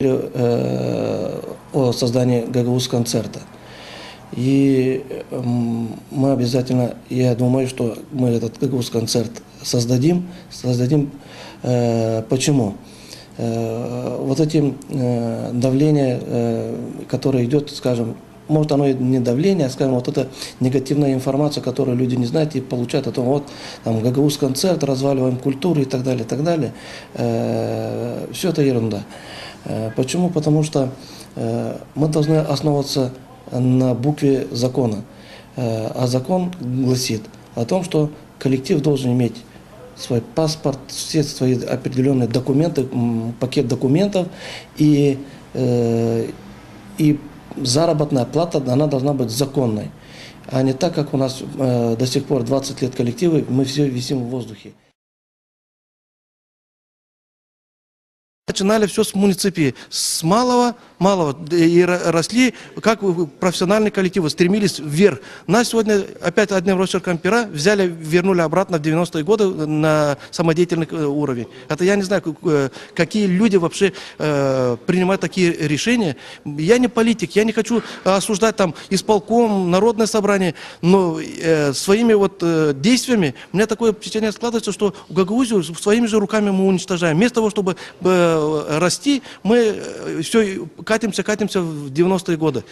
о создании гагаузского-концерта. И мы обязательно, я думаю, что мы этот гагаузский-концерт создадим. Почему? Вот этим давление, которое идет, скажем, может оно и не давление, а, скажем, вот эта негативная информация, которую люди не знают и получают о том, вот там гагаузский-концерт, разваливаем культуру и так далее, и так далее. Все это ерунда. Почему? Потому что мы должны основываться на букве закона. А закон гласит о том, что коллектив должен иметь свой паспорт, все свои определенные документы, пакет документов, и заработная плата, она должна быть законной, а не так, как у нас до сих пор 20 лет коллективы, мы все висим в воздухе. Начинали все с муниципии, с малого, и росли, как профессиональные коллективы, стремились вверх. Нас сегодня опять одним росчерком пера взяли, вернули обратно в 90-е годы на самодеятельный уровень. Это я не знаю, какие люди вообще принимают такие решения. Я не политик, я не хочу осуждать там исполком, народное собрание, но своими вот действиями у меня такое впечатление складывается, что Гагаузию своими же руками мы уничтожаем. Вместо того, чтобы расти, мы все катимся в 90-е годы.